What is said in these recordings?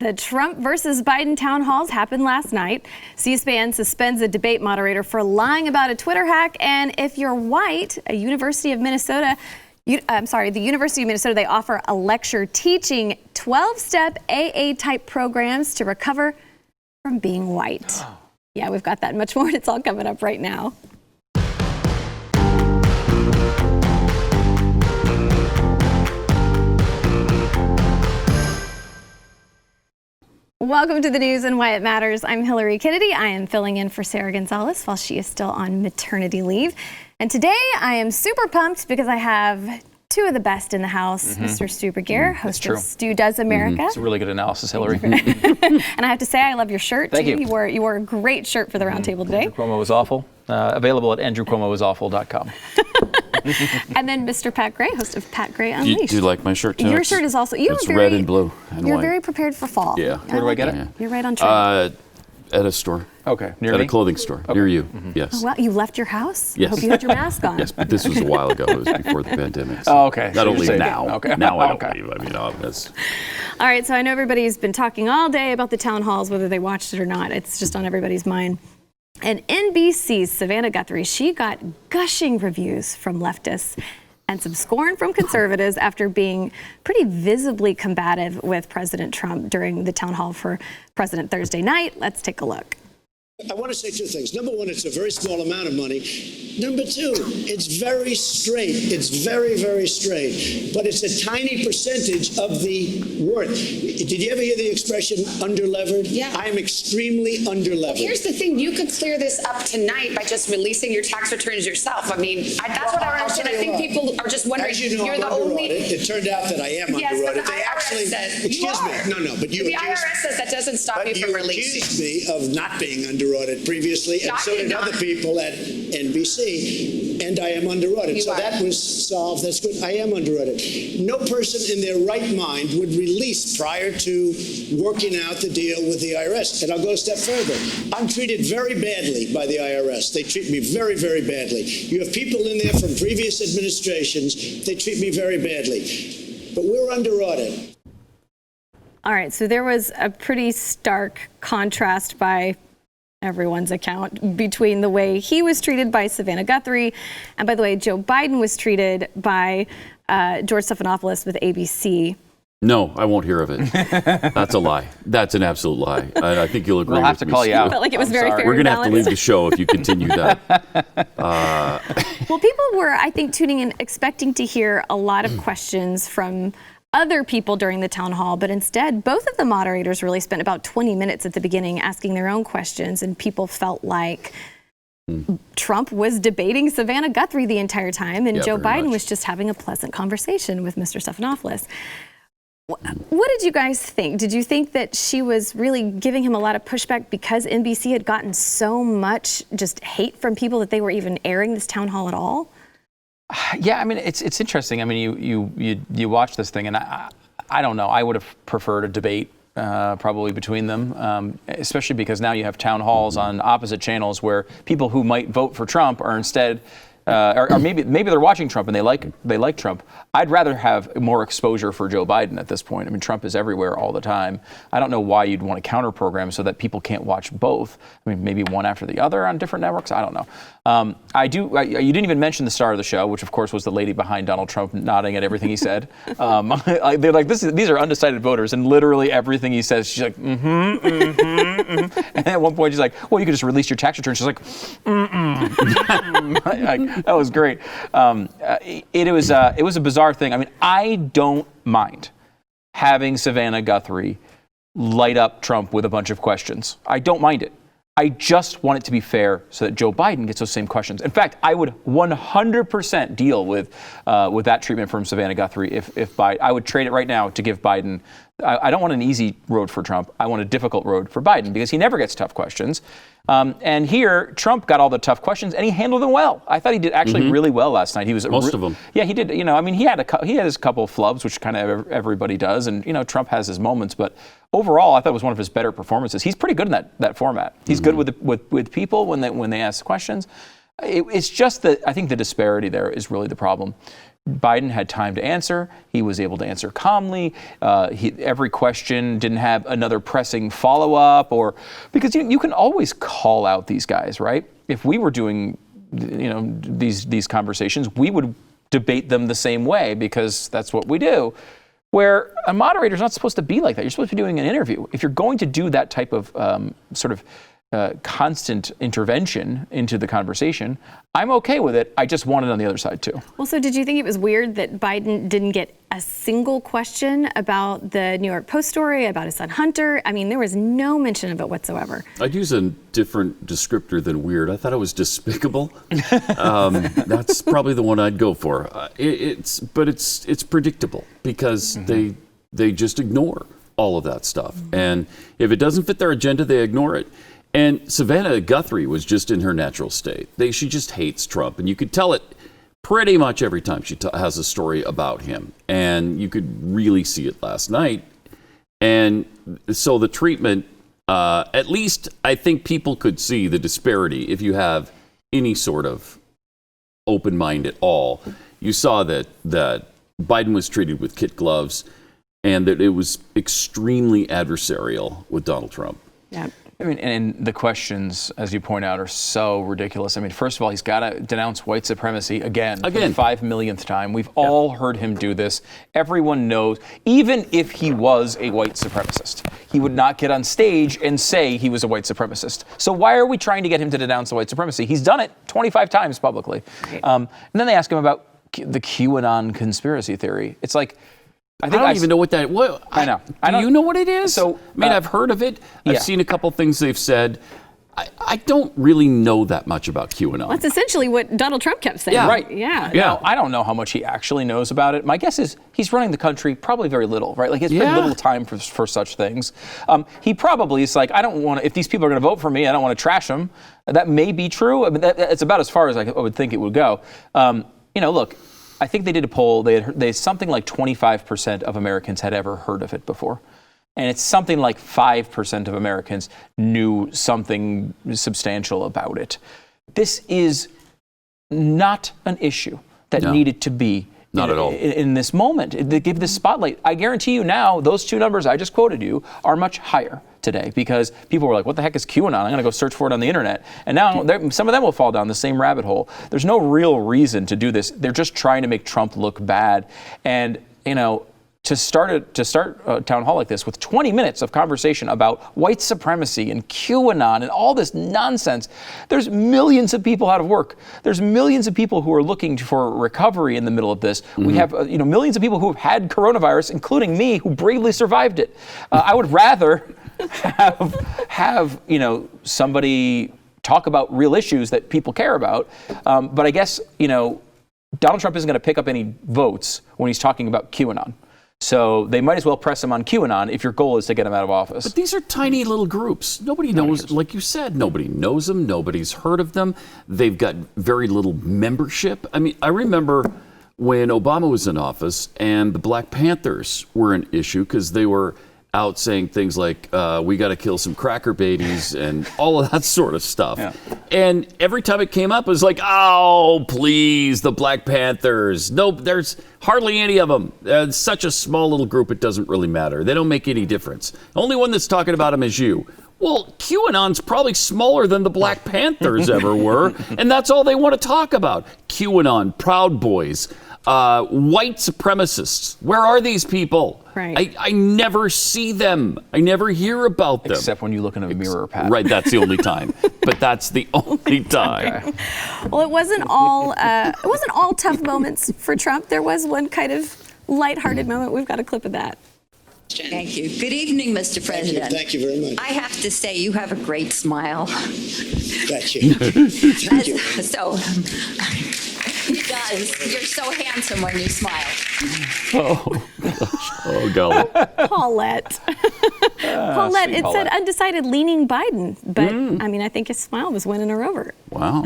The Trump versus Biden town halls happened last night. C-SPAN suspends a debate moderator for lying about a Twitter hack. And if you're white, the University of Minnesota, they offer a lecture teaching 12-step AA-type programs to recover from being white. Yeah, we've got that and much more. It's all coming up right now. Welcome to the news and why it matters. I'm Hillary Kennedy. I am filling in for Sarah Gonzalez while she is still on maternity leave. And today I am super pumped because I have two of the best in the house. Mr. Stu Burguiere, host of Stu Does America. It's a really good analysis, Hillary. And I have to say, I love your shirt. Thank you. You wore a great shirt for the roundtable today. Andrew Cuomo was awful. Available at andrewcuomoisawful.com. And then Mr. Pat Gray, host of Pat Gray Unleashed. Do you like my shirt too? Your shirt is also, it's red and blue and you're white. very prepared for fall. Yeah. Where do I get it? You're right on track. At a store. Okay. Near At me? a clothing store. Near you. Yes. Oh, well, you left your house? Yes. I hope you had your mask on. Yes, but this was a while ago. It was before the pandemic. So Oh, okay. I So don't you're leave safe. now. Okay. Now I don't Okay. leave. I mean, that's... All right, so I know everybody's been talking all day about the town halls, whether they watched it or not. It's just on everybody's mind. And NBC's Savannah Guthrie, she got gushing reviews from leftists and some scorn from conservatives after being pretty visibly combative with President Trump during the town hall for President Thursday night. Let's take a look. I want to say two things. Number one, it's a very small amount of money. Number two, it's very straight. It's very, very straight. But it's a tiny percentage of the worth. Did you ever hear the expression under-levered? Yeah. I'm extremely under-levered. Here's the thing. You could clear this up tonight by just releasing your tax returns yourself. I mean, that's what I understand. I think people are just wondering. As you know, you're I'm the under only. audit. It turned out that I am Yes, under but audit. the They IRS actually, says excuse you me. are. No, but you The accused IRS says that doesn't stop But you from releasing. accused me of not being under audit previously, and No, I so did did not. other people at NBC, and I am under audit. You So are. that was solved. That's good. I am under audit. No person in their right mind would release prior to working out the deal with the IRS. And I'll go a step further. I'm treated very badly by the IRS. They treat me very, very badly. You have people in there from previous administrations. They treat me very badly. But we're under audit. All right, so there was a pretty stark contrast by everyone's account between the way he was treated by Savannah Guthrie, and by the way, Joe Biden was treated by George Stephanopoulos with ABC. No, I won't hear of it. That's a lie. That's an absolute lie. I think you'll agree We'll have with to me, call you Stu. out. Felt like it was I'm very sorry. fair We're and going to have to leave balanced. the show if you continue that. Well, people were, I think, tuning in, expecting to hear a lot of questions from other people during the town hall, but instead, both of the moderators really spent about 20 minutes at the beginning asking their own questions, and people felt like Trump was debating Savannah Guthrie the entire time, and Yeah, Joe very Biden much. was just having a pleasant conversation with Mr. Stephanopoulos. What did you guys think? Did you think that she was really giving him a lot of pushback because NBC had gotten so much just hate from people that they were even airing this town hall at all? Yeah, I mean, it's interesting. I mean, you watch this thing, and I don't know. I would have preferred a debate probably between them, especially because now you have town halls on opposite channels where people who might vote for Trump are instead, or maybe they're watching Trump and they like Trump. I'd rather have more exposure for Joe Biden at this point. I mean, Trump is everywhere all the time. I don't know why you'd want to counter program so that people can't watch both. I mean, maybe one after the other on different networks. I don't know. You didn't even mention the star of the show, which of course was the lady behind Donald Trump nodding at everything he said. They're like, these are undecided voters, and literally everything he says, she's like, And at one point she's like, well, you could just release your tax return. She's like, that was great. It was a bizarre thing. I mean, I don't mind having Savannah Guthrie light up Trump with a bunch of questions. I don't mind it. I just want it to be fair so that Joe Biden gets those same questions. In fact, I would 100% deal with that treatment from Savannah Guthrie if Biden. I would trade it right now to give Biden. I don't want an easy road for Trump. I want a difficult road for Biden because he never gets tough questions. And here, Trump got all the tough questions and he handled them well. I thought he did actually really well last night. He was Most of them. Yeah, he did. You know, I mean, he had his couple of flubs, which kind of everybody does, and you know, Trump has his moments. But overall, I thought it was one of his better performances. He's pretty good in that format. He's good with people when they ask questions. It's just that I think the disparity there is really the problem. Biden had time to answer. He was able to answer calmly. Every question didn't have another pressing follow-up, or because you can always call out these guys, right? If we were doing, these conversations, we would debate them the same way because that's what we do. Where a moderator's not supposed to be like that. You're supposed to be doing an interview. If you're going to do that type of constant intervention into the conversation, I'm okay with it. I just want it on the other side too. Well, so did you think it was weird that Biden didn't get a single question about the New York Post story, about his son Hunter? I mean, there was no mention of it whatsoever. I'd use a different descriptor than weird. I thought it was despicable. That's probably the one I'd go for. It's predictable because they just ignore all of that stuff. And if it doesn't fit their agenda, they ignore it. And Savannah Guthrie was just in her natural state. She just hates Trump, and you could tell it pretty much every time she has a story about him. And you could really see it last night. And so the treatment, at least I think people could see the disparity if you have any sort of open mind at all. You saw that Biden was treated with kid gloves and that it was extremely adversarial with Donald Trump. Yeah. I mean, and the questions, as you point out, are so ridiculous. I mean, first of all, he's got to denounce white supremacy again. For the 5 millionth time. We've all heard him do this. Everyone knows, even if he was a white supremacist, he would not get on stage and say he was a white supremacist. So why are we trying to get him to denounce the white supremacy? He's done it 25 times publicly. And then they ask him about the QAnon conspiracy theory. It's like, I don't even know what that. I know. Do you know what it is? So, I've heard of it. I've seen a couple things they've said. I don't really know that much about QAnon. That's essentially what Donald Trump kept saying. Yeah. Right. Yeah. Now, I don't know how much he actually knows about it. My guess is he's running the country probably very little, right? Like, he has very little time for such things. He probably is like, I don't want to, if these people are going to vote for me, I don't want to trash them. That may be true. I mean, it's about as far as I would think it would go. Look, I think they did a poll. They something like 25% of Americans had ever heard of it before. And it's something like 5% of Americans knew something substantial about it. This is not an issue that needed to be not at all in this moment. They give this spotlight. I guarantee you now, those two numbers I just quoted you are much higher today because people were like, what the heck is QAnon? I'm going to go search for it on the internet. And now some of them will fall down the same rabbit hole. There's no real reason to do this. They're just trying to make Trump look bad. And, to start a town hall like this with 20 minutes of conversation about white supremacy and QAnon and all this nonsense, there's millions of people out of work. There's millions of people who are looking for recovery in the middle of this. We have millions of people who have had coronavirus, including me, who bravely survived it. I would rather have somebody talk about real issues that people care about. But I guess Donald Trump isn't going to pick up any votes when he's talking about QAnon. So they might as well press him on QAnon if your goal is to get him out of office. But these are tiny little groups. Nobody knows, like you said, nobody knows them. Nobody's heard of them. They've got very little membership. I mean, I remember when Obama was in office and the Black Panthers were an issue because they were out saying things like, we got to kill some cracker babies and all of that sort of stuff. Yeah. And every time it came up, it was like, oh, please, the Black Panthers. No, there's hardly any of them. It's such a small little group, it doesn't really matter. They don't make any difference. The only one that's talking about them is you. Well, QAnon's probably smaller than the Black Panthers ever were, and that's all they want to talk about. QAnon, Proud Boys, white supremacists. Where are these people? Right. I never see them. I never hear about them. Except when you look in a mirror, Pat. Right, that's the only time. But that's the only time. Well, it wasn't all tough moments for Trump. There was one kind of lighthearted moment. We've got a clip of that. Thank you. Good evening, Mr. President. Thank you very much. I have to say, you have a great smile. Thank you. Thank you. So, he does. You're so handsome when you smile. Oh, golly. Paulette. Paulette, it said undecided leaning Biden, but I mean, I think his smile was winning her over. Wow.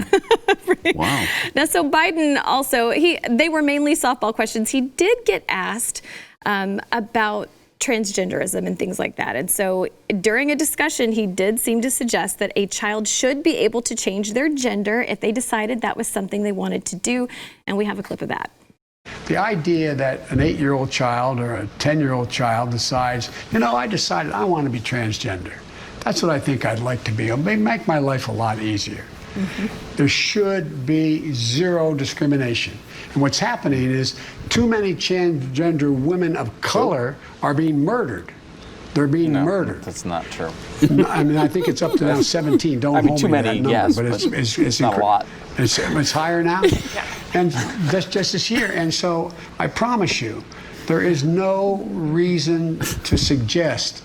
Wow. Now, so Biden also, they were mainly softball questions. He did get asked about transgenderism and things like that. And so during a discussion, he did seem to suggest that a child should be able to change their gender if they decided that was something they wanted to do. And we have a clip of that. The idea that an 8-year-old child or a 10-year-old child decides, I decided I want to be transgender. That's what I think I'd like to be. It'll make my life a lot easier. There should be zero discrimination. And what's happening is too many transgender women of color are being murdered. They're being murdered. That's not true. I mean, I think it's up to now 17. Don't hold too me many, to that number, yes, but it's not a lot. It's higher now, and that's just this year. And so I promise you, there is no reason to suggest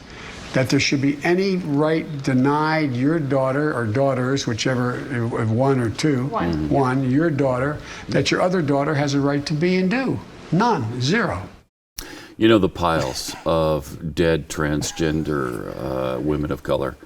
that there should be any right denied your daughter or daughters, whichever, one or two, your daughter, that your other daughter has a right to be and do. None, zero. The piles of dead transgender women of color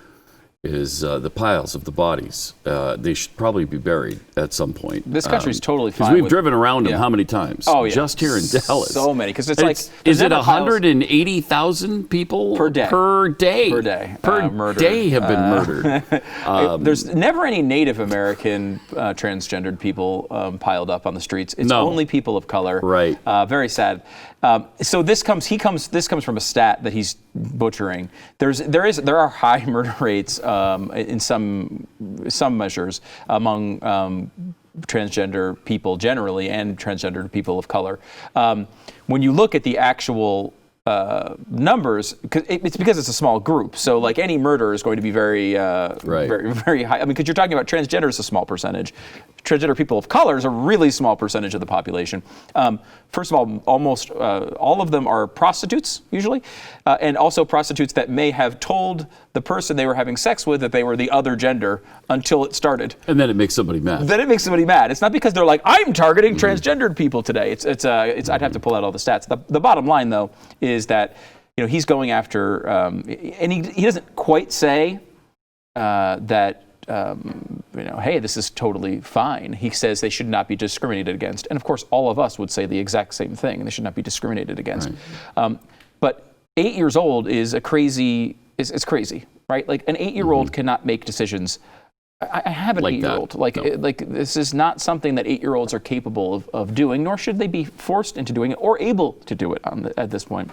is the piles of the bodies. They should probably be buried at some point. This country's totally fine. Because we've driven around them how many times? Oh, yeah. Just here in Dallas. So many. Because it's like... Is it 180,000 people? Per day. Per day. Per day. Per day have been murdered. There's never any Native American transgendered people piled up on the streets. It's only people of color. Right. Very sad. So this comes from a stat that he's butchering. There are high murder rates in some measures among transgender people generally and transgender people of color. When you look at the actual numbers, it's because it's a small group. So like any murder is going to be very very high. I mean, because you're talking about transgender is a small percentage. Transgender people of color is a really small percentage of the population. First of all, almost all of them are prostitutes usually, and also prostitutes that may have told the person they were having sex with that they were the other gender until it started. And then it makes somebody mad. It's not because they're like, I'm targeting transgendered people today. I'd have to pull out all the stats. The bottom line though is that he's going after, and he doesn't quite say that. Hey, this is totally fine. He says they should not be discriminated against. And of course, all of us would say the exact same thing, and they should not be discriminated against. Right. But 8 years old is crazy, right? Like an 8-year-old cannot make decisions. I have an 8-year-old. Like this is not something that 8-year-olds are capable of doing, nor should they be forced into doing it or able to do it at this point.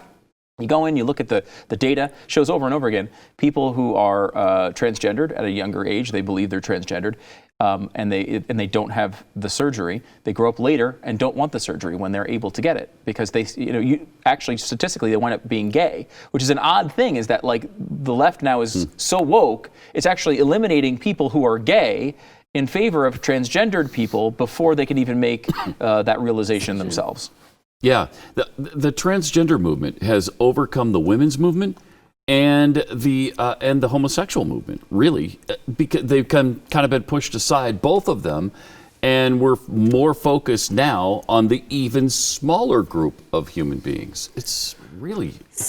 You go in, you look at the data, shows over and over again, people who are transgendered at a younger age, they believe they're transgendered, and they don't have the surgery. They grow up later and don't want the surgery when they're able to get it because actually statistically they wind up being gay, which is an odd thing. Is that like the left now is so woke, it's actually eliminating people who are gay in favor of transgendered people before they can even make that realization themselves. Yeah, the transgender movement has overcome the women's movement and the homosexual movement, really, because they've kind of been pushed aside, both of them, and we're more focused now on the even smaller group of human beings. It's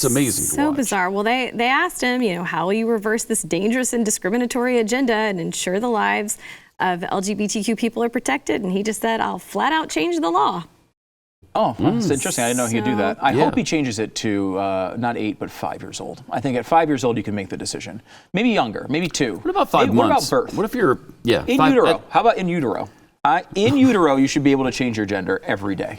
amazing to watch. So bizarre. Well, they asked him, how will you reverse this dangerous and discriminatory agenda and ensure the lives of LGBTQ people are protected? And he just said, I'll flat out change the law. Oh, that's interesting. I didn't know he'd do that. I hope he changes it to not 8, but 5 years old. I think at 5 years old, you can make the decision. Maybe younger, maybe 2. What about 5 months? What about birth? What if you're, in utero. How about in utero? In utero, you should be able to change your gender every day.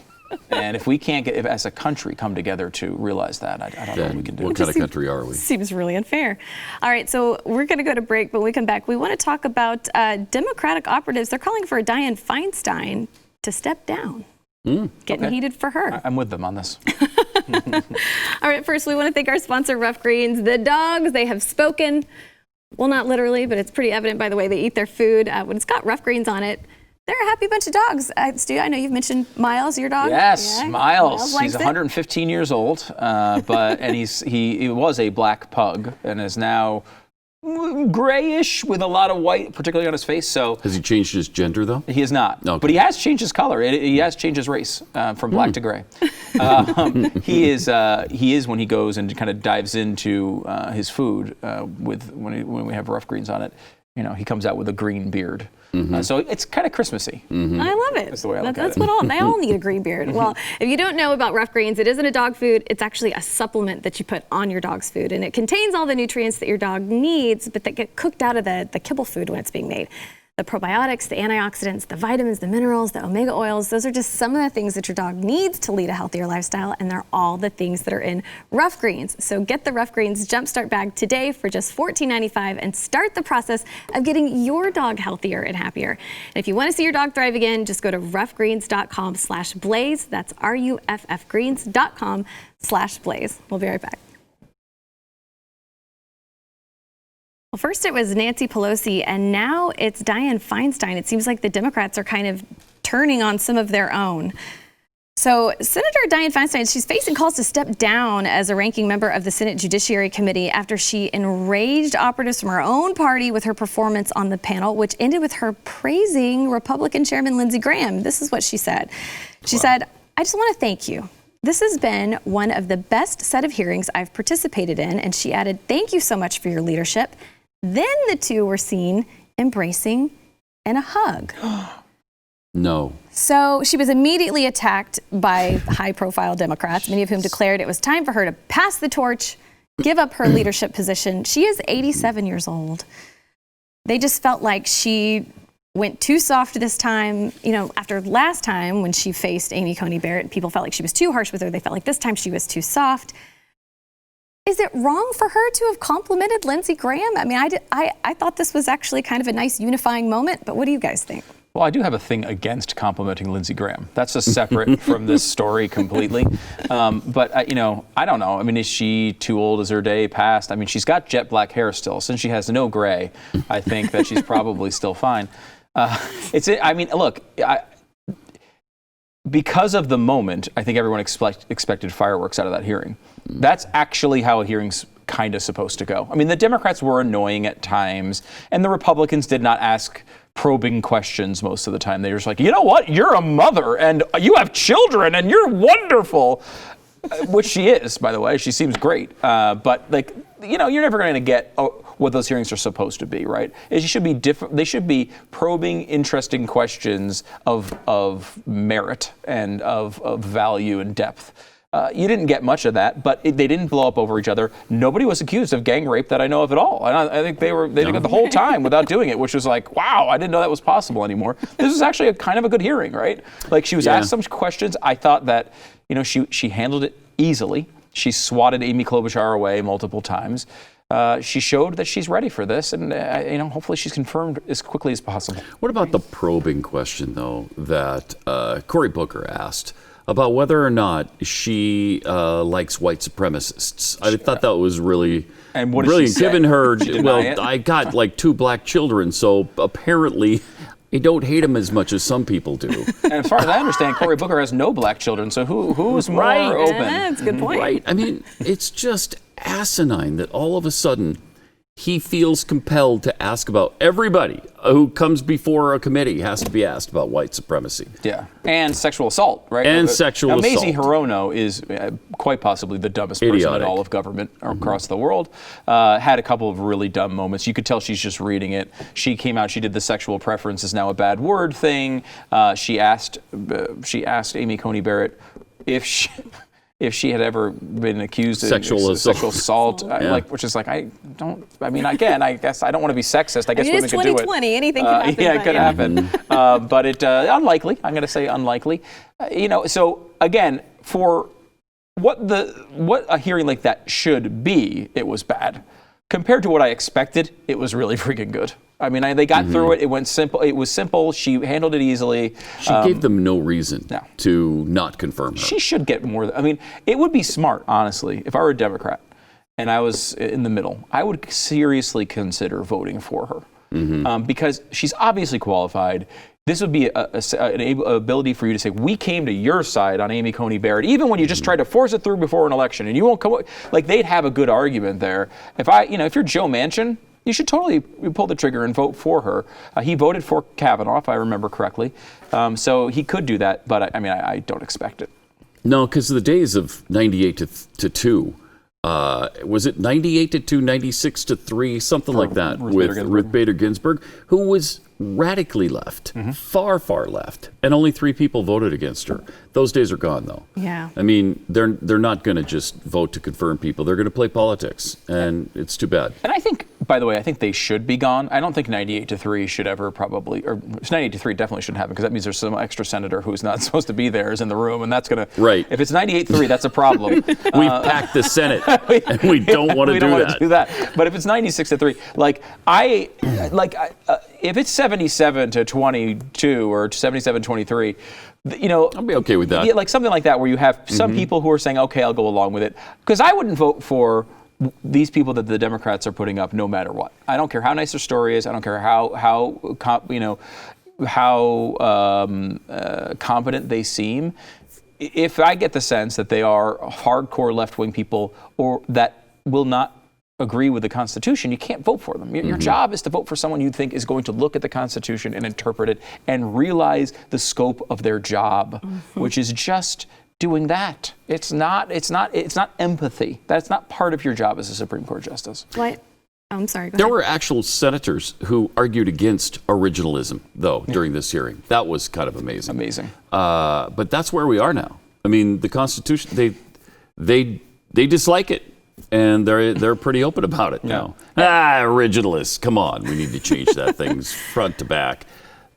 And if we can't as a country, come together to realize that, I don't know what we can do. What kind of country are we? Seems really unfair. All right, so we're going to go to break, but when we come back, we want to talk about Democratic operatives. They're calling for Dianne Feinstein to step down. Getting heated for her. I'm with them on this. All right, first we want to thank our sponsor, Rough Greens. The dogs, they have spoken. Well, not literally, but it's pretty evident by the way they eat their food. When it's got Rough Greens on it, they're a happy bunch of dogs. Stu, I know you've mentioned Miles, your dog. Yes, yeah, Miles. He's 115 it. Years old, and he was a black pug and is now grayish with a lot of white, particularly on his face. So has he changed his gender though? He has not. Okay. But he has changed his color. He has changed his race from black to gray. He is when he goes and kind of dives into his food when we have Rough Greens on it. He comes out with a green beard. So it's kind of Christmassy. I love it. That's the way I look at it. They all need a green beard. Well, if you don't know about Rough Greens, it isn't a dog food. It's actually a supplement that you put on your dog's food. And it contains all the nutrients that your dog needs, but that get cooked out of the kibble food when it's being made. The probiotics, the antioxidants, the vitamins, the minerals, the omega oils, those are just some of the things that your dog needs to lead a healthier lifestyle, and they're all the things that are in Rough Greens. So get the Rough Greens Jumpstart Bag today for just $14.95 and start the process of getting your dog healthier and happier. And if you want to see your dog thrive again, just go to roughgreens.com/blaze. That's ruffgreens.com/blaze. We'll be right back. Well, first it was Nancy Pelosi, and now it's Dianne Feinstein. It seems like the Democrats are kind of turning on some of their own. So Senator Dianne Feinstein, she's facing calls to step down as a ranking member of the Senate Judiciary Committee after she enraged operatives from her own party with her performance on the panel, which ended with her praising Republican Chairman Lindsey Graham. This is what she said. She said, "I just want to thank you. This has been one of the best set of hearings I've participated in." And she added, "Thank you so much for your leadership." Then the two were seen embracing in a hug. No. So she was immediately attacked by high-profile Democrats, many of whom declared it was time for her to pass the torch, give up her leadership position. She is 87 years old. They just felt like she went too soft this time. You know, after last time when she faced Amy Coney Barrett, people felt like she was too harsh with her. They felt like this time she was too soft. Is it wrong for her to have complimented Lindsey Graham? I mean, I thought this was actually kind of a nice unifying moment, but what do you guys think? Well, I do have a thing against complimenting Lindsey Graham. That's a separate from this story completely. But, I don't know. I mean, is she too old? Is her day past? I mean, she's got jet black hair still. Since she has no gray, I think that she's probably still fine. Because of the moment, I think everyone expected fireworks out of that hearing. That's actually how a hearing's kind of supposed to go. I mean, the Democrats were annoying at times, and the Republicans did not ask probing questions most of the time. They were just like, you know what? You're a mother, and you have children, and you're wonderful. Which she is, by the way. She seems great. But, you're never going to get what those hearings are supposed to be, right? They should be probing, interesting questions of merit and of value and depth. You didn't get much of that, but they didn't blow up over each other. Nobody was accused of gang rape that I know of at all. And I think they did it the whole time without doing it, which was like, wow, I didn't know that was possible anymore. This was actually a kind of a good hearing, right? Like, she was asked some questions. I thought that, she handled it easily. She swatted Amy Klobuchar away multiple times. She showed that she's ready for this, and hopefully she's confirmed as quickly as possible. What about the probing question, though, that Cory Booker asked about whether or not she likes white supremacists? I thought that was really brilliant. Given her, I got like 2 black children, so apparently I don't hate them as much as some people do. And as far as I understand, Cory Booker has no black children, so who's more open? That's a good point. Right. I mean, it's just asinine that all of a sudden he feels compelled to ask about everybody who comes before a committee has to be asked about white supremacy. Yeah, and sexual assault, right? And sexual assault. Mazie Hirono is quite possibly the dumbest person in all of government across the world. Had a couple of really dumb moments. You could tell she's just reading it. She came out, she did the sexual preference is now a bad word thing. She asked Amy Coney Barrett if she had ever been accused of sexual assault, which is like, I guess I don't want to be sexist. I guess women could do it. It's 2020, anything could happen. Yeah, it could happen. But it unlikely. I'm going to say unlikely. So again, for what a hearing like that should be, it was bad. Compared to what I expected, it was really freaking good. I mean, they got through it. It went simple. It was simple. She handled it easily. She gave them no reason to not confirm her. She should get more. I mean, it would be smart, honestly, if I were a Democrat and I was in the middle, I would seriously consider voting for her because she's obviously qualified. This would be an ability for you to say, we came to your side on Amy Coney Barrett, even when you just tried to force it through before an election, and you won't come. Like, they'd have a good argument there. If you're Joe Manchin, you should totally pull the trigger and vote for her. He voted for Kavanaugh, if I remember correctly. So he could do that, but I don't expect it. No, because the days of 98 to 2, was it 98 to 2, 96 to 3, something like that, with Ruth Bader Ginsburg, who was radically left, far, far left, and only 3 people voted against her. Those days are gone, though. Yeah. I mean, they're not going to just vote to confirm people. They're going to play politics, and it's too bad. And I think by the way, I think they should be gone. I don't think 98-3 should ever probably, or 98-3 definitely shouldn't happen, because that means there's some extra senator who's not supposed to be there is in the room, and that's going to, right. If it's 98-3, that's a problem. We've packed the Senate, and we don't want to do that. But if it's 96-3, if it's 77-22 or 77-23, I'll be okay with that. Yeah, like something like that, where you have some people who are saying, okay, I'll go along with it. Because I wouldn't vote for these people that the Democrats are putting up no matter what. I don't care how nice their story is. I don't care how competent they seem. If I get the sense that they are hardcore left-wing people or that will not agree with the Constitution, you can't vote for them. Your job is to vote for someone you think is going to look at the Constitution and interpret it and realize the scope of their job, which is just doing that. It's not empathy. That's not part of your job as a Supreme Court justice. What? I'm sorry. Go there ahead. were actual senators who argued against originalism, though, during this hearing. That was kind of amazing. Amazing. But that's where we are now. I mean, the Constitution, they dislike it, and they're pretty open about it now. Originalists, come on, we need to change that thing front to back.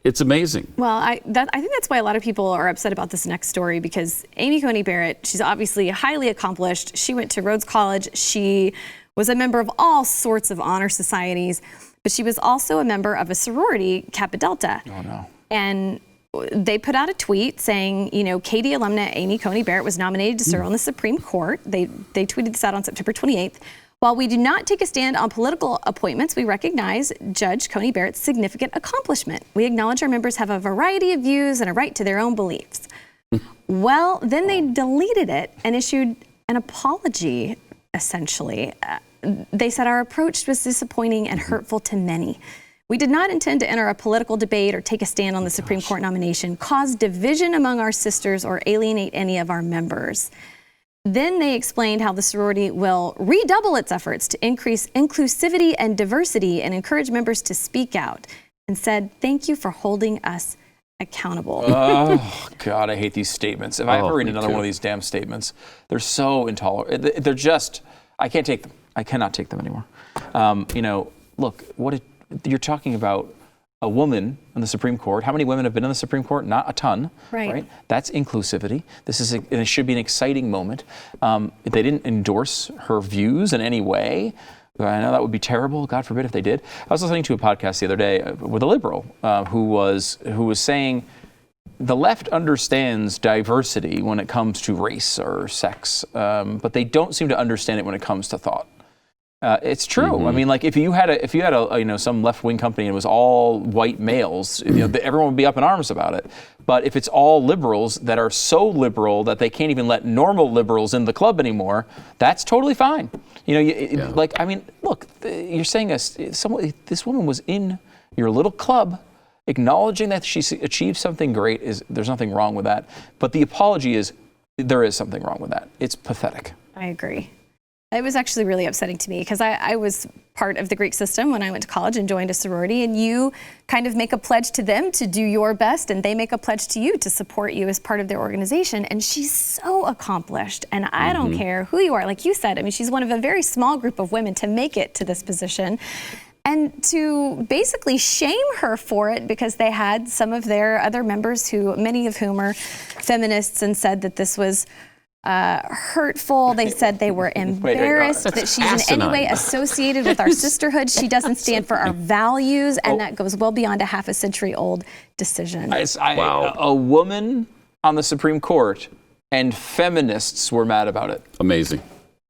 It's amazing. Well, I think that's why a lot of people are upset about this next story, because Amy Coney Barrett, she's obviously highly accomplished. She went to Rhodes College. She was a member of all sorts of honor societies, but she was also a member of a sorority, Kappa Delta. Oh, no. And they put out a tweet saying, Katie alumna Amy Coney Barrett was nominated to serve on the Supreme Court. They tweeted this out on September 28th. While we do not take a stand on political appointments, we recognize Judge Coney Barrett's significant accomplishment. We acknowledge our members have a variety of views and a right to their own beliefs. Well, then they deleted it and issued an apology, essentially. They said our approach was disappointing and hurtful to many. We did not intend to enter a political debate or take a stand on the Supreme Court nomination, cause division among our sisters, or alienate any of our members. Then they explained how the sorority will redouble its efforts to increase inclusivity and diversity and encourage members to speak out, and said, thank you for holding us accountable. Oh, God, I hate these statements. If I ever read another one of these damn statements, they're so intolerant. They're just, I can't take them. I cannot take them anymore. Look, you're talking about a woman on the Supreme Court. How many women have been on the Supreme Court? Not a ton. Right? That's inclusivity. And it should be an exciting moment. If they didn't endorse her views in any way, I know that would be terrible. God forbid if they did. I was listening to a podcast the other day with a liberal who was saying the left understands diversity when it comes to race or sex, but they don't seem to understand it when it comes to thought. It's true. I mean, like if you had a some left-wing company and it was all white males, everyone would be up in arms about it. But if it's all liberals that are so liberal that they can't even let normal liberals in the club anymore, that's totally fine. Look, you're saying this woman was in your little club, acknowledging that she achieved something great. There's nothing wrong with that. But the apology is there is something wrong with that. It's pathetic. I agree. It was actually really upsetting to me, because I was part of the Greek system when I went to college and joined a sorority, and you kind of make a pledge to them to do your best, and they make a pledge to you to support you as part of their organization. And she's so accomplished, and I don't care who you are. Like you said, I mean, she's one of a very small group of women to make it to this position. And to basically shame her for it, because they had some of their other members, many of whom are feminists, and said that this was hurtful. They said they were embarrassed that she's in any way associated with our sisterhood. She doesn't stand for our values, and that goes well beyond a half a century old decision. Wow. A woman on the Supreme Court, and feminists were mad about it. Amazing.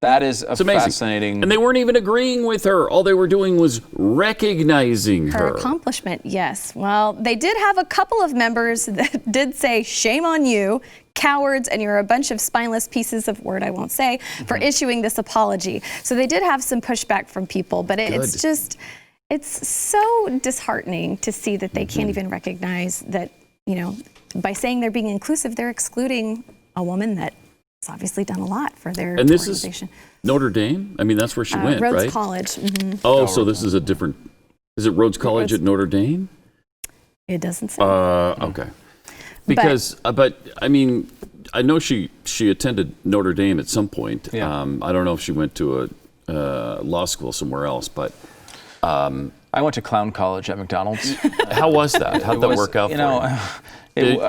That is fascinating. And they weren't even agreeing with her. All they were doing was recognizing her accomplishment. Yes. Well, they did have a couple of members that did say, shame on you, cowards, and you're a bunch of spineless pieces of word I won't say, for issuing this apology. So they did have some pushback from people, but it's so disheartening to see that they can't even recognize that, by saying they're being inclusive, they're excluding a woman that has obviously done a lot for their organization. Is Notre Dame? I mean, that's where she went, Rhodes right? College. Mm-hmm. Oh, so this is is it Rhodes College at Notre Dame? It doesn't say. Okay. Because, but I mean, I know she attended Notre Dame at some point. Yeah. I don't know if she went to a law school somewhere else, but I went to clown college at McDonald's. How was that? How'd that work out for you?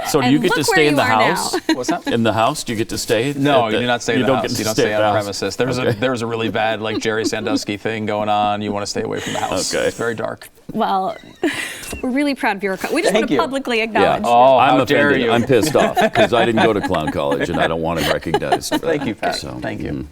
So do you get to stay in the house? What's that? In the house, do you get to stay? No, you do not stay in the house. You don't stay at on the premises. There's a really bad like Jerry Sandusky thing going on. You want to stay away from the house. Okay. It's very dark. Well, we're really proud of your work. We just want to publicly acknowledge. Oh, I'm how dare offended. you. I'm pissed off because I didn't go to clown college and I don't want to recognize. Thank you, Pat. Thank you.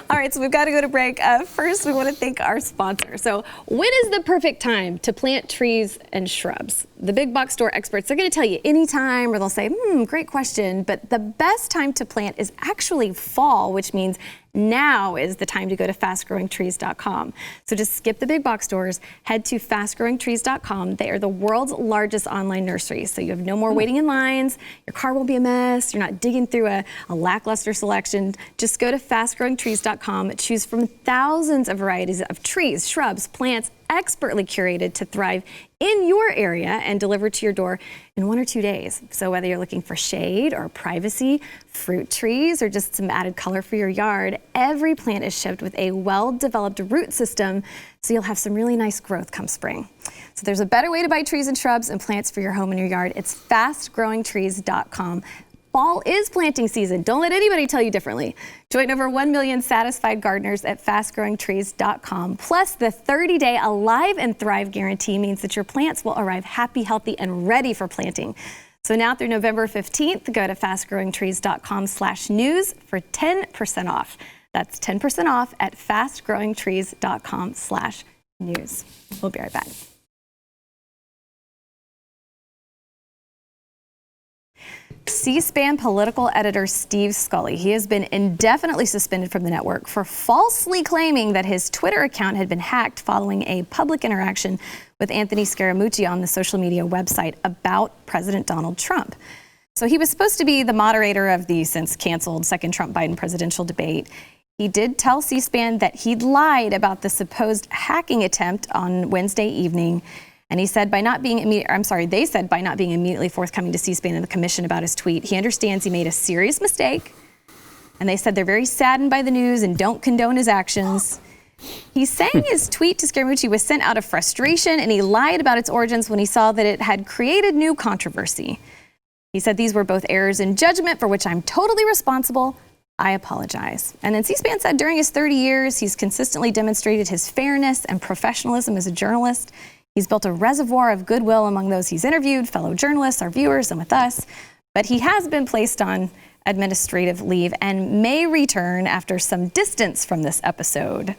All right, so we've got to go to break. First, we want to thank our sponsor. So when is the perfect time to plant trees and shrubs? The big box store experts, they're going to tell you anytime, or they'll say, great question. But the best time to plant is actually fall, which means now is the time to go to fastgrowingtrees.com. So just skip the big box stores, head to fastgrowingtrees.com. They are the world's largest online nursery. So you have no more waiting in lines. Your car won't be a mess. You're not digging through a lackluster selection. Just go to fastgrowingtrees.com, choose from thousands of varieties of trees, shrubs, plants, expertly curated to thrive in your area and delivered to your door in 1 or 2 days. So whether you're looking for shade or privacy, fruit trees, or just some added color for your yard, every plant is shipped with a well-developed root system, so you'll have some really nice growth come spring. So there's a better way to buy trees and shrubs and plants for your home and your yard. It's fastgrowingtrees.com. Fall is planting season. Don't let anybody tell you differently. Join over 1 million satisfied gardeners at fastgrowingtrees.com. Plus, the 30-day Alive and Thrive guarantee means that your plants will arrive happy, healthy, and ready for planting. So now through November 15th, go to fastgrowingtrees.com/news for 10% off. That's 10% off at fastgrowingtrees.com/news. We'll be right back. C-SPAN political editor Steve Scully. He has been indefinitely suspended from the network for falsely claiming that his Twitter account had been hacked following a public interaction with Anthony Scaramucci on the social media website about President Donald Trump. So he was supposed to be the moderator of the since canceled second Trump-Biden presidential debate. He did tell C-SPAN that he'd lied about the supposed hacking attempt on Wednesday evening. And he said they said by not being immediately forthcoming to C-SPAN and the commission about his tweet, he understands he made a serious mistake. And they said they're very saddened by the news and don't condone his actions. He's saying his tweet to Scaramucci was sent out of frustration, and he lied about its origins when he saw that it had created new controversy. He said these were both errors in judgment for which I'm totally responsible. I apologize. And then C-SPAN said during his 30 years, he's consistently demonstrated his fairness and professionalism as a journalist. He's built a reservoir of goodwill among those he's interviewed, fellow journalists, our viewers, and with us. But he has been placed on administrative leave and may return after some distance from this episode.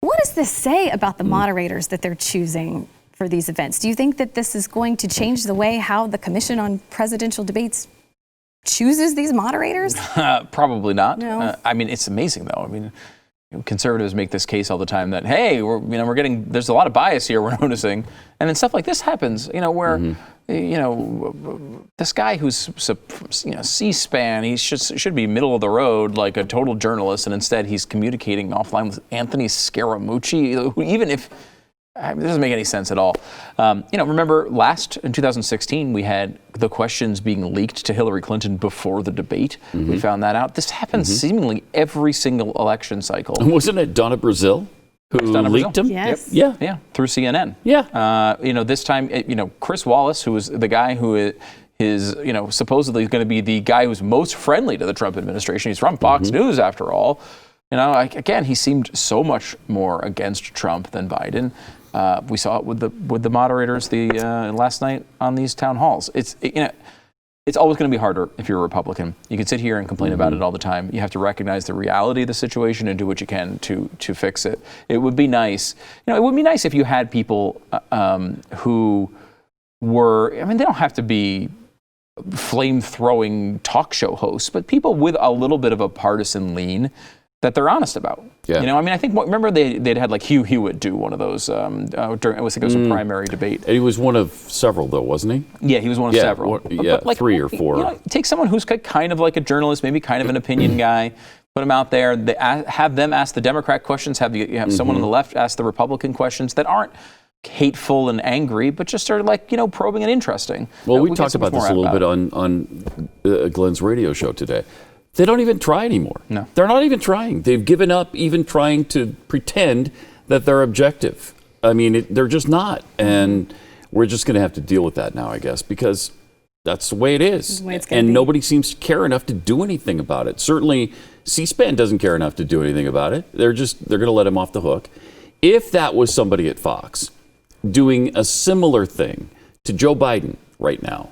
What does this say about the moderators that they're choosing for these events? Do you think that this is going to change the way how the Commission on Presidential Debates chooses these moderators? Probably not. No. I mean, it's amazing, though. I mean, conservatives make this case all the time that, hey, we're getting, there's a lot of bias here we're noticing. And then stuff like this happens, where, this guy who's, C-SPAN, he should be middle of the road like a total journalist, and instead he's communicating offline with Anthony Scaramucci, who even if, it doesn't make any sense at all. Remember in 2016, we had the questions being leaked to Hillary Clinton before the debate. We found that out. This happens seemingly every single election cycle. Wasn't it Donna Brazile who leaked him? Yes. Yep. Yeah, through CNN. Yeah. This time, Chris Wallace, who was the guy who is, supposedly going to be the guy who's most friendly to the Trump administration. He's from Fox News, after all. Again, he seemed so much more against Trump than Biden. We saw it with the moderators last night on these town halls. It's always going to be harder if you're a Republican. You can sit here and complain about it all the time. You have to recognize the reality of the situation and do what you can to fix it. It would be nice. It would be nice if you had people who were. They don't have to be flame-throwing talk show hosts, but people with a little bit of a partisan lean that they're honest about. Yeah. I think, remember they'd had like Hugh Hewitt do one of those during, it was a primary debate. And he was one of several, though, wasn't he? Yeah, he was one of several. But 3 or 4. Take someone who's kind of like a journalist, maybe kind of an opinion guy, put him out there, have them ask the Democrat questions, have someone on the left ask the Republican questions that aren't hateful and angry, but just sort of like, probing and interesting. Well, we talked about this a little bit on Glenn's radio show today. They don't even try anymore. No. They're not even trying. They've given up even trying to pretend that they're objective. I mean, they're just not. And we're just going to have to deal with that now, I guess, because that's the way it is. And nobody seems to care enough to do anything about it. Certainly, C-SPAN doesn't care enough to do anything about it. They're going to let him off the hook. If that was somebody at Fox doing a similar thing to Joe Biden right now,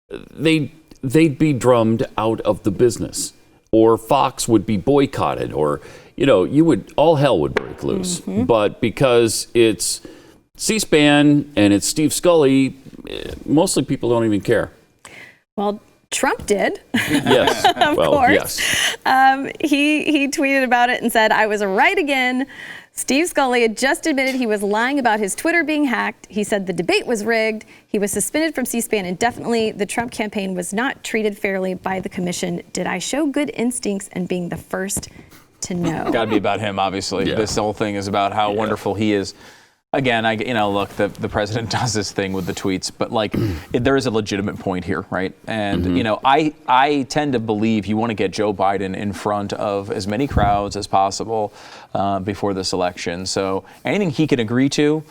they'd be drummed out of the business, or Fox would be boycotted, or all hell would break loose. But because it's C-SPAN and it's Steve Scully, mostly people don't even care. Well, Trump did. Yes. Of course. Yes. He tweeted about it and said, "I was right again. Steve Scully had just admitted he was lying about his Twitter being hacked. He said the debate was rigged. He was suspended from C-SPAN indefinitely. The Trump campaign was not treated fairly by the commission. Did I show good instincts and being the first to know?" Got to be about him, obviously. Yeah. This whole thing is about how wonderful he is. Again, look, the president does this thing with the tweets, but there is a legitimate point here, right? And I tend to believe you want to get Joe Biden in front of as many crowds as possible before this election. So anything he can agree to,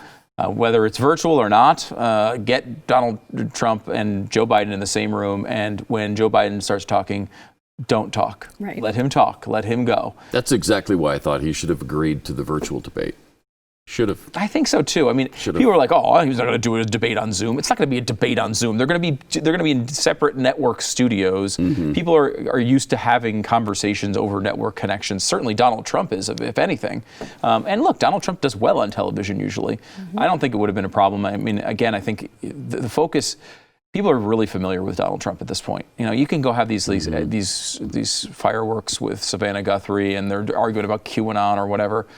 whether it's virtual or not, get Donald Trump and Joe Biden in the same room, and when Joe Biden starts talking, don't talk. Right. Let him talk. Let him go. That's exactly why I thought he should have agreed to the virtual debate. Should have. I think so too. I mean, people are like, "Oh, he's not going to do a debate on Zoom." It's not going to be a debate on Zoom. They're going to be in separate network studios. People are used to having conversations over network connections. Certainly, Donald Trump is, if anything. And look, Donald Trump does well on television usually. I don't think it would have been a problem. I mean, again, I think the focus. People are really familiar with Donald Trump at this point. You can go have these fireworks with Savannah Guthrie, and they're arguing about QAnon or whatever.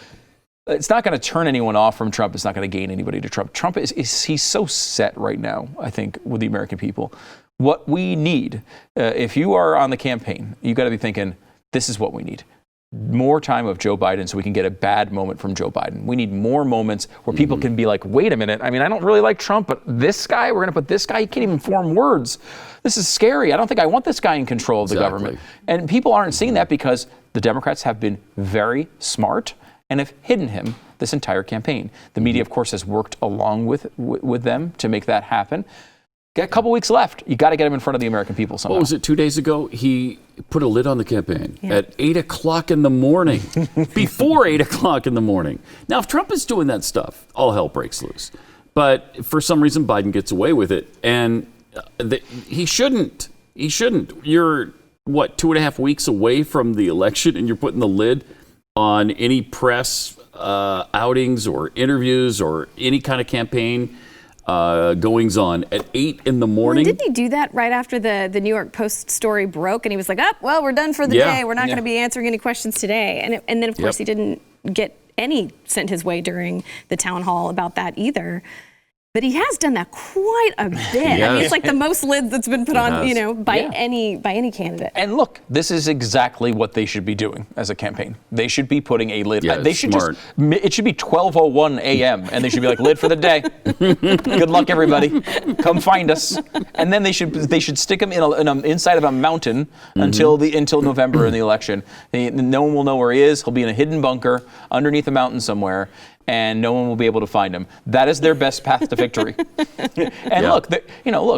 It's not going to turn anyone off from Trump. It's not going to gain anybody to Trump. Trump he's so set right now, I think, with the American people. What we need, if you are on the campaign, you got to be thinking, this is what we need. More time of Joe Biden so we can get a bad moment from Joe Biden. We need more moments where people can be like, wait a minute. I mean, I don't really like Trump, but this guy, we're going to put this guy, he can't even form words. This is scary. I don't think I want this guy in control of the government. And people aren't seeing that because the Democrats have been very smart and have hidden him this entire campaign. The media, of course, has worked along with them to make that happen. Got a couple weeks left. You got to get him in front of the American people somehow. What was it, 2 days ago? He put a lid on the campaign at 8 o'clock in the morning, before 8 o'clock in the morning. Now, if Trump is doing that stuff, all hell breaks loose. But for some reason, Biden gets away with it. And he shouldn't. He shouldn't. You're, 2.5 weeks away from the election, and you're putting the lid on any press outings or interviews or any kind of campaign goings on at 8 in the morning. Well, didn't he do that right after the New York Post story broke? And he was like, well, we're done for the day. We're not going to be answering any questions today. And then, of course, he didn't get any sent his way during the town hall about that either. But he has done that quite a bit. Yes. I mean, it's like the most lids that's been put on, by any candidate. And look, this is exactly what they should be doing as a campaign. They should be putting a lid. They should it should be 12:01 a.m. and they should be like, lid for the day. Good luck, everybody. Come find us. And then they should stick him inside of a mountain until November in the election. No one will know where he is. He'll be in a hidden bunker underneath a mountain somewhere. And no one will be able to find him. That is their best path to victory. And look,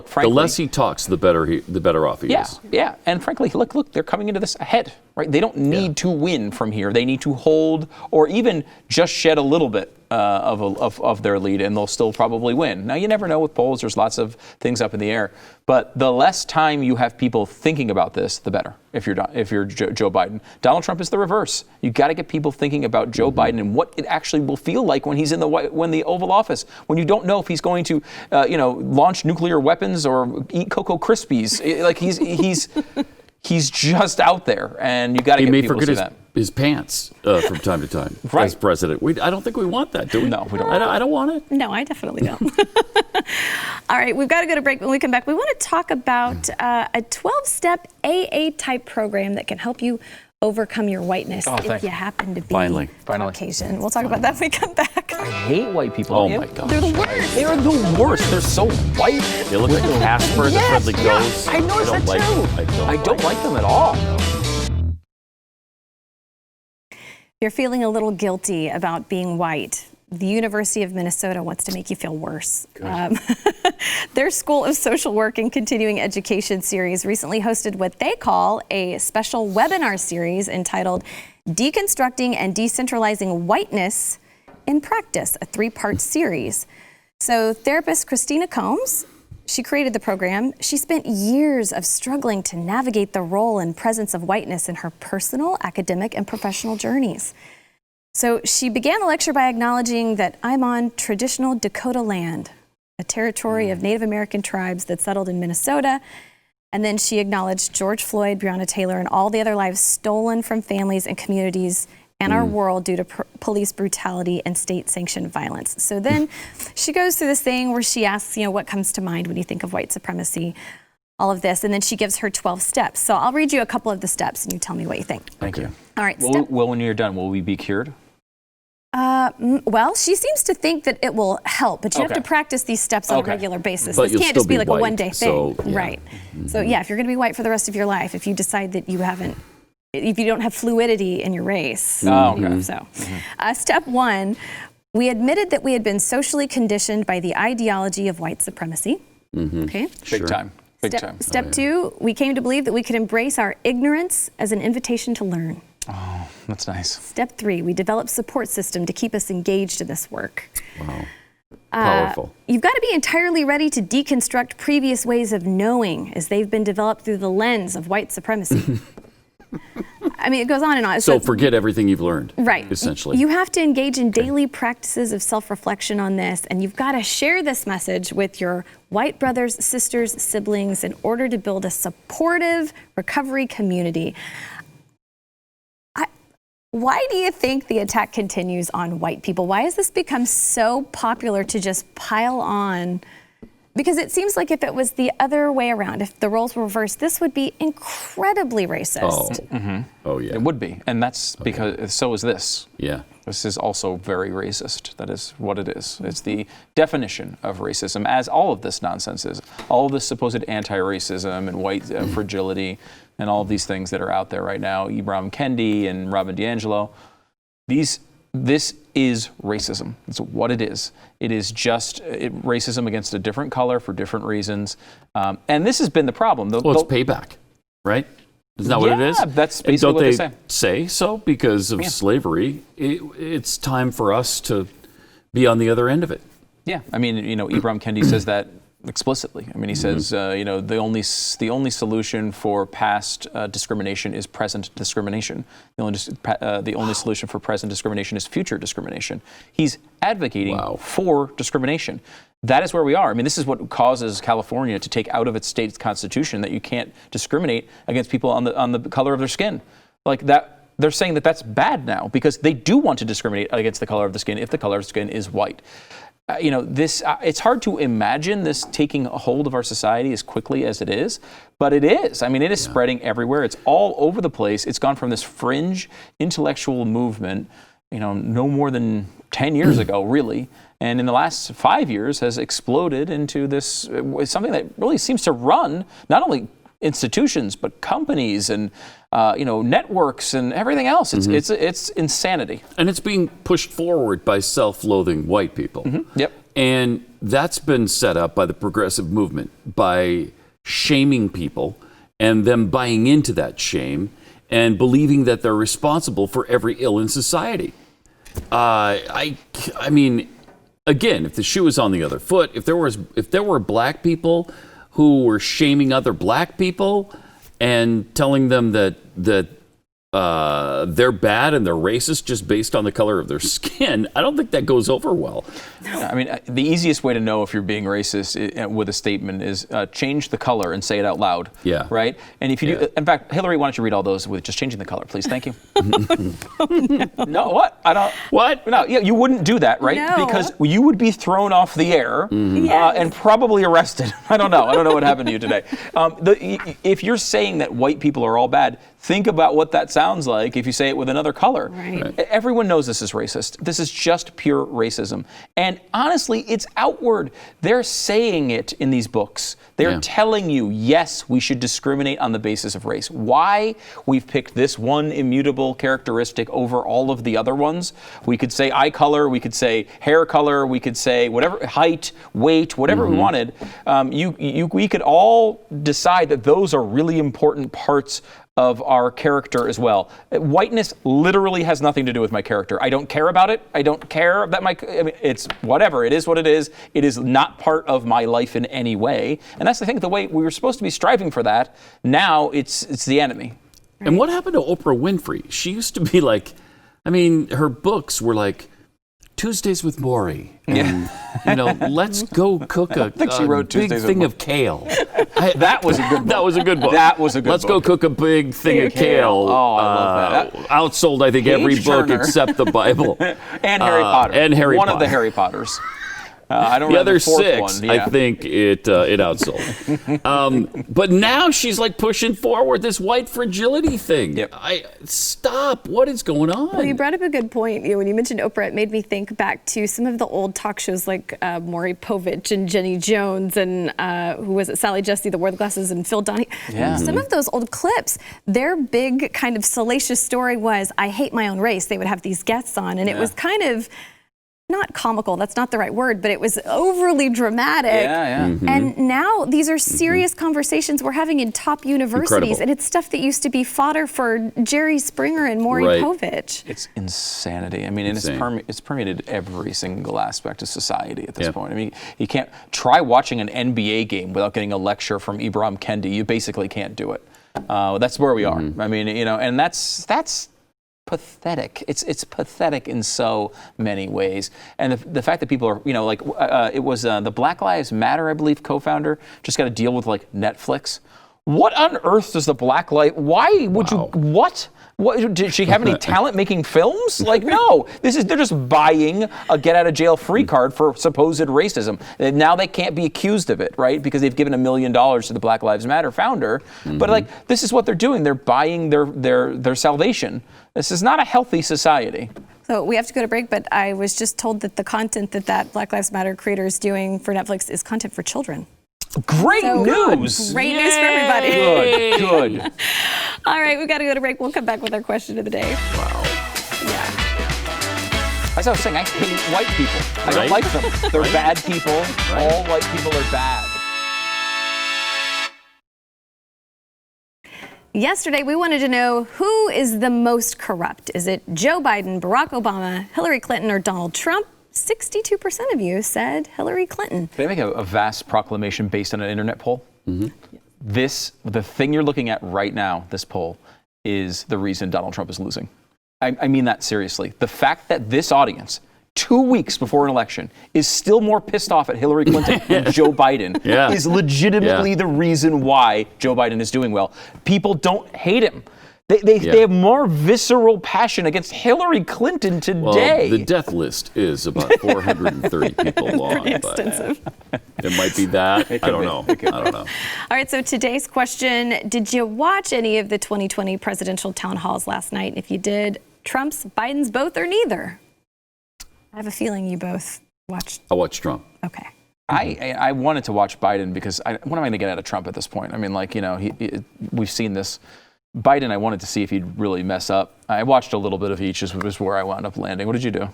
frankly, the less he talks, the better off he is. Yeah. And frankly, look, they're coming into this ahead, right? They don't need to win from here. They need to hold or even just shed a little bit of their lead, and they'll still probably win. Now, you never know with polls. There's lots of things up in the air. But the less time you have people thinking about this, the better. If you're Joe Biden, Donald Trump is the reverse. You got to get people thinking about Joe Biden and what it actually will feel like when he's in the Oval Office. When you don't know if he's going to, launch nuclear weapons or eat Cocoa Krispies. He's just out there, and you got to get people to see that. His pants from time to time as president. I don't think we want that, do we? No, we don't. I don't want it. No, I definitely don't. All right, we've got to go to break. When we come back, we want to talk about a 12-step AA type program that can help you overcome your whiteness if you happen to be Caucasian. We'll talk about that when we come back. I hate white people. Oh my gosh. They're the worst. They're the worst. They're so white. They look like Casper the Friendly Ghost. I noticed that too. I don't like them at all. You're feeling a little guilty about being white. the University of Minnesota wants to make you feel worse. Their School of Social Work and Continuing Education series recently hosted what they call a special webinar series entitled Deconstructing and Decentralizing Whiteness in Practice, a 3-part series. So therapist Christina Combs, she created the program. She spent years of struggling to navigate the role and presence of whiteness in her personal, academic, and professional journeys. So she began the lecture by acknowledging that I'm on traditional Dakota land, a territory of Native American tribes that settled in Minnesota. And then she acknowledged George Floyd, Breonna Taylor, and all the other lives stolen from families and communities and our world due to police brutality and state-sanctioned violence. So then she goes through this thing where she asks, what comes to mind when you think of white supremacy, all of this, and then she gives her 12 steps. So I'll read you a couple of the steps and you tell me what you think. Thank you. All right. Well, when you're done, will we be cured? Well, she seems to think that it will help, but you have to practice these steps on a regular basis. But this can't just be like white, a one-day thing. so, yeah. Right. So yeah, if you're going to be white for the rest of your life, if you decide that if you don't have fluidity in your race. So, step 1, we admitted that we had been socially conditioned by the ideology of white supremacy. Okay. Big time. Big time. Step 2, we came to believe that we could embrace our ignorance as an invitation to learn. Oh, that's nice. Step 3, we developed support system to keep us engaged in this work. Wow. Powerful. You've got to be entirely ready to deconstruct previous ways of knowing as they've been developed through the lens of white supremacy. I mean, it goes on and on. So forget everything you've learned. Right. Essentially. You have to engage in daily practices of self-reflection on this, and you've got to share this message with your white brothers, sisters, siblings in order to build a supportive recovery community. Why do you think the attack continues on white people? Why has this become so popular to just pile on? Because it seems like if it was the other way around, if the roles were reversed, this would be incredibly racist. Oh yeah. It would be. And that's because so is this. Yeah. This is also very racist. That is what it is. It's the definition of racism, as all of this nonsense is. All of this supposed anti-racism and white fragility and all of these things that are out there right now, Ibram Kendi and Robin DiAngelo, this is racism. It's what it is. It is just racism against a different color for different reasons. And this has been the problem. It's payback, right? Isn't that what it is? Yeah, that's basically what they say. Say so because of slavery. It's time for us to be on the other end of it. Yeah, I mean, Ibram Kendi says that explicitly. I mean, he says, the only solution for past discrimination is present discrimination. The only solution for present discrimination is future discrimination. He's advocating for discrimination. That is where we are. I mean, this is what causes California to take out of its state's constitution that you can't discriminate against people on the color of their skin. Like that, they're saying that that's bad now because they do want to discriminate against the color of the skin if the color of the skin is white. It's hard to imagine this taking a hold of our society as quickly as it is, but it is. I mean, it is spreading everywhere. It's all over the place. It's gone from this fringe intellectual movement, no more than 10 years ago, really, and in the last 5 years has exploded into this something that really seems to run not only institutions but companies and networks and everything else. It's insanity, and it's being pushed forward by self-loathing white people. Yep. And that's been set up by the progressive movement by shaming people and them buying into that shame and believing that they're responsible for every ill in society. I mean, again, if the shoe was on the other foot, if there were black people who were shaming other black people and telling them that they're bad and they're racist just based on the color of their skin, I don't think that goes over well. I mean, the easiest way to know if you're being racist with a statement is change the color and say it out loud. Yeah. Right? And if you do, in fact, Hillary, why don't you read all those with just changing the color, please? Thank you. No, what? I don't. What? No, you wouldn't do that, right? No. Because you would be thrown off the air and probably arrested. I don't know what happened to you today. If you're saying that white people are all bad, Think about what that sounds like if you say it with another color. Right. Everyone knows this is racist. This is just pure racism. And honestly, it's outward. They're saying it in these books. They're telling you, yes, we should discriminate on the basis of race. Why we've picked this one immutable characteristic over all of the other ones. We could say eye color, we could say hair color, we could say whatever, height, weight, whatever we wanted. We could all decide that those are really important parts of our character as well. Whiteness literally has nothing to do with my character. I don't care about it. I don't care that it's whatever. It is what it is. It is not part of my life in any way. And that's, I think, the way we were supposed to be striving for that. Now it's the enemy. And what happened to Oprah Winfrey? She used to be like, her books were like, Tuesdays with Maury. And, let's go cook a she wrote big Tuesdays with thing Maury. of kale. That was a good book. That was a good book. That was a good Let's book. go cook a big thing of kale. Oh, I love that. Outsold, I think, every book Turner. except the Bible. And Harry Potter. And Harry One Potter. of the Harry Potters. I don't The know other the fourth 6, one. Yeah. I think it outsold. But now she's like pushing forward this white fragility thing. Yep. Stop. What is going on? Well, you brought up a good point. When you mentioned Oprah, it made me think back to some of the old talk shows like Maury Povich and Jenny Jones and who was it, Sally Jesse, the wore the glasses, and Phil Donahue. Yeah. Some of those old clips, their big kind of salacious story was, I hate my own race. They would have these guests on, and it was kind of not comical, that's not the right word, but it was overly dramatic. And now these are serious conversations we're having in top universities. Incredible. And it's stuff that used to be fodder for Jerry Springer and Maury Povich. It's insanity. I mean, it's permeated every single aspect of society at this point. I mean, you can't try watching an NBA game without getting a lecture from Ibram Kendi. You basically can't do it. That's where we are. I mean, and that's pathetic. It's pathetic in so many ways. And the fact that people are, it was the Black Lives Matter, I believe, co-founder just got to deal with like Netflix. What on earth does the Black Lives? Why would you? What? Did she have any talent making films? Like, no. They're just buying a get out of jail free card for supposed racism. And now they can't be accused of it, right? Because they've given $1 million to the Black Lives Matter founder. But like, this is what they're doing. They're buying their salvation. This is not a healthy society. So we have to go to break, but I was just told that the content that Black Lives Matter creator is doing for Netflix is content for children. Great news! Great news for everybody. Good. All right, we've got to go to break. We'll come back with our question of the day. Wow. Yeah. As I was saying, I hate white people. I don't like them. They're bad people. All white people are bad. Yesterday, we wanted to know who is the most corrupt. Is it Joe Biden, Barack Obama, Hillary Clinton, or Donald Trump? 62% of you said Hillary Clinton. Did I make a vast proclamation based on an internet poll? The thing you're looking at right now, this poll, is the reason Donald Trump is losing. I mean that seriously. The fact that this audience, 2 weeks before an election, is still more pissed off at Hillary Clinton than Joe Biden is legitimately the reason why Joe Biden is doing well. People don't hate him. They have more visceral passion against Hillary Clinton today. Well, the death list is about 430 people long. Pretty extensive. It might be that. I don't know. All right, so today's question, did you watch any of the 2020 presidential town halls last night? If you did, Trump's, Biden's, both, or neither? I have a feeling you both watched. I watched Trump. Okay. I wanted to watch Biden because what am I going to get out of Trump at this point? I mean, we've seen this. Biden, I wanted to see if he'd really mess up. I watched a little bit of each, is where I wound up landing. What did you do?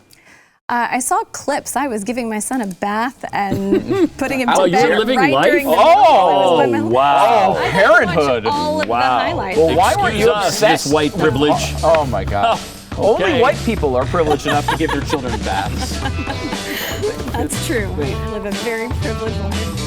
I saw clips. I was giving my son a bath and putting him to you bed were living right life? during the Wow. I Parenthood. all of the highlights. Well, why weren't you obsessed? This white privilege. Oh my God. Only white people are privileged enough to give their children baths. That's true. I live a very privileged life.